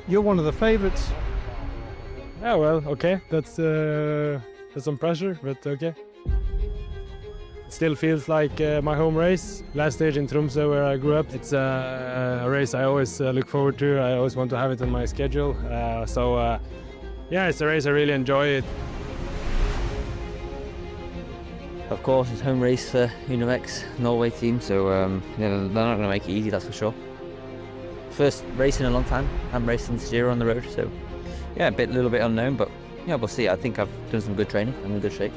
You're one of the favourites. Yeah, well, okay. That's some pressure, but okay. It still feels like my home race. Last stage in Tromsø, where I grew up. It's a race I always look forward to. I always want to have it on my schedule. Yeah, it's a race I really enjoy. Of course, it's home race for Race Norway team, so they're not going to make it easy, that's for sure. First race in a long time. I haven't raced since Giro on the road, so yeah, a little bit unknown, but yeah, we'll see. I think I've done some good training. I'm in good shape.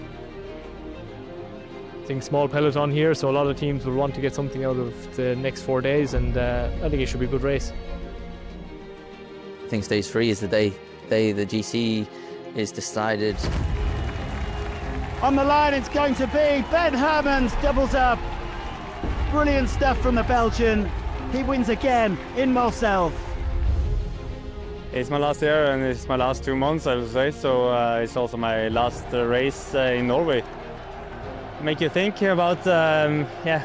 I think small peloton here, so a lot of teams will want to get something out of the next 4 days, and I think it should be a good race. I think stage 3 is the day the GC is decided. On the line it's going to be Ben Hermans, doubles up. Brilliant stuff from the Belgian. He wins again in Marseille. It's my last year and it's my last 2 months, I would say, so it's also my last race in Norway. Make you think about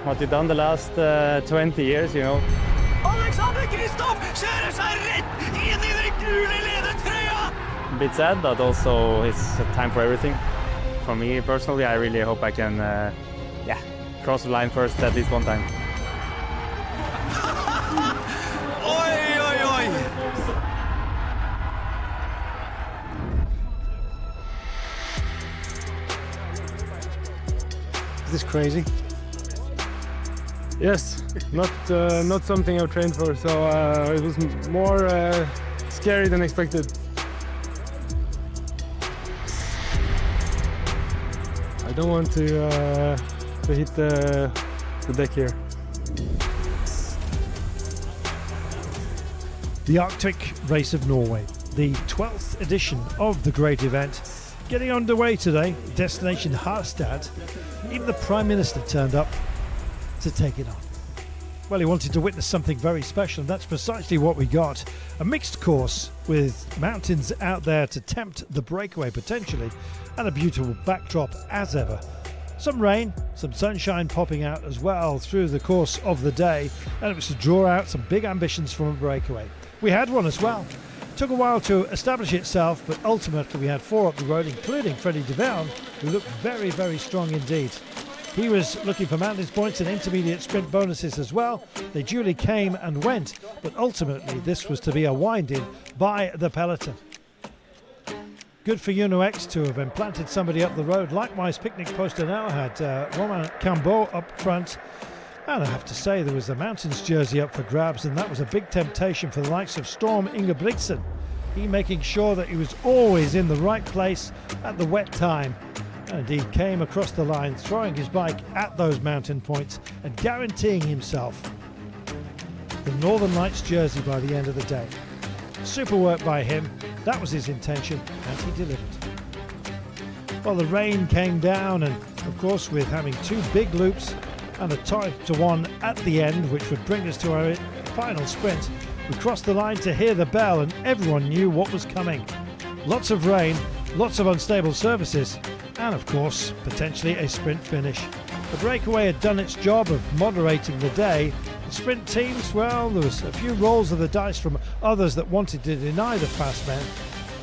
what you've done the last 20 years, you know. Alexander Kristoff kjører seg rett inn i den gule ledertrøya! A bit sad, but also it's time for everything. For me personally, I really hope I can cross the line first at least one time. Oi, oi, oi! Is this crazy? Yes, not something I've trained for, so it was more scary than expected. I don't want to hit the deck here. The Arctic Race of Norway, the 12th edition of the great event, getting underway today, destination Harstad. Even the Prime Minister turned up to take it on. Well, he wanted to witness something very special, and that's precisely what we got. A mixed course with mountains out there to tempt the breakaway potentially, and a beautiful backdrop as ever. Some rain, some sunshine popping out as well through the course of the day, and it was to draw out some big ambitions from a breakaway. We had one as well. Took a while to establish itself, but ultimately we had 4 up the road, including Freddie Deverne, who looked very, very strong indeed. He was looking for mountains points and intermediate sprint bonuses as well. They duly came and went, but ultimately this was to be a wind-in by the peloton. Good for X to have implanted somebody up the road. Likewise, Picnic Poster now had Romain Cambeau up front. And I have to say, there was a Mountains jersey up for grabs, and that was a big temptation for the likes of Storm Ingebrigtsen. He making sure that he was always in the right place at the wet time. And he came across the line, throwing his bike at those mountain points and guaranteeing himself the Northern Lights jersey by the end of the day. Super work by him. That was his intention, and he delivered. Well, the rain came down, and of course, with having 2 big loops and a tie to 1 at the end, which would bring us to our final sprint, we crossed the line to hear the bell, and everyone knew what was coming. Lots of rain, lots of unstable surfaces, and of course, potentially a sprint finish. The breakaway had done its job of moderating the day. The sprint teams, well, there was a few rolls of the dice from others that wanted to deny the fast men,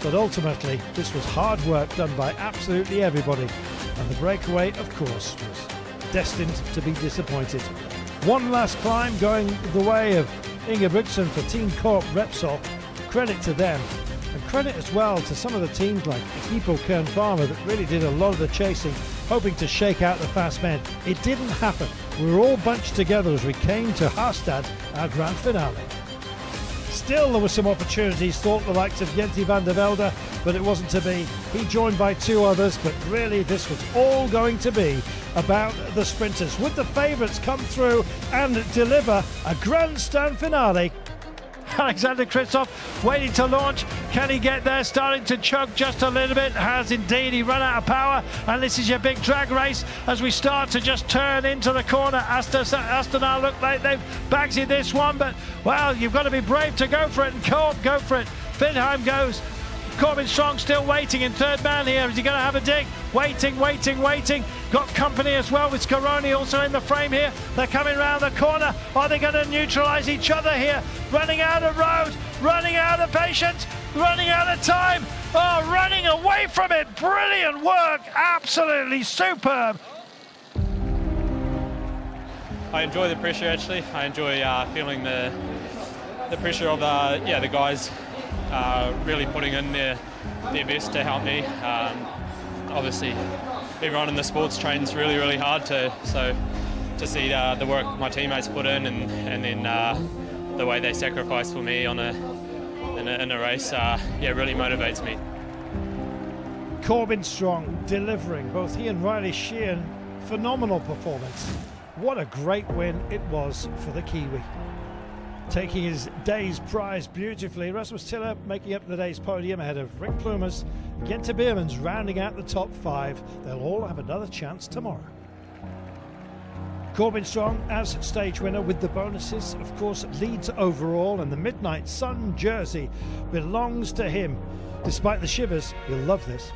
but ultimately this was hard work done by absolutely everybody, and the breakaway, of course, was destined to be disappointed. One last climb going the way of Ingebrigtsen for Team Coop-Repsol. Credit to them, and credit as well to some of the teams like Equipo Kern Pharma that really did a lot of the chasing, hoping to shake out the fast men. It didn't happen. We were all bunched together as we came to Harstad, our grand finale. Still, there were some opportunities, thought the likes of Jenthe van der Velde, but it wasn't to be. He joined by 2 others, but really this was all going to be about the sprinters. Would the favourites come through and deliver a grandstand finale? Alexander Kristoff waiting to launch. Can he get there? Starting to chug just a little bit. Has indeed. He run out of power. And this is your big drag race as we start to just turn into the corner. Astana look like they've bagged this one, but well, you've got to be brave to go for it, and Coop, go for it. Finheim goes. Corbin Strong still waiting in 3rd man here. Is he going to have a dig? Waiting. Got company as well with Scaroni also in the frame here. They're coming round the corner. Are they going to neutralise each other here? Running out of road, running out of patience, running out of time. Oh, running away from it. Brilliant work. Absolutely superb. I enjoy the pressure actually. I enjoy feeling the pressure of the guys really putting in their best to help me. Obviously, everyone in the sports trains really, really hard to see the work my teammates put in and then the way they sacrifice for me in a race, really motivates me. Corbin Strong delivering, both he and Riley Sheehan, phenomenal performance. What a great win it was for the Kiwi. Taking his day's prize beautifully, Rasmus Tiller making up the day's podium ahead of Rick Pluimers, Jenthe Biermans rounding out the top 5. They'll all have another chance tomorrow. Corbin Strong as stage winner with the bonuses, of course, leads overall, and the Midnight Sun jersey belongs to him. Despite the shivers, you'll love this.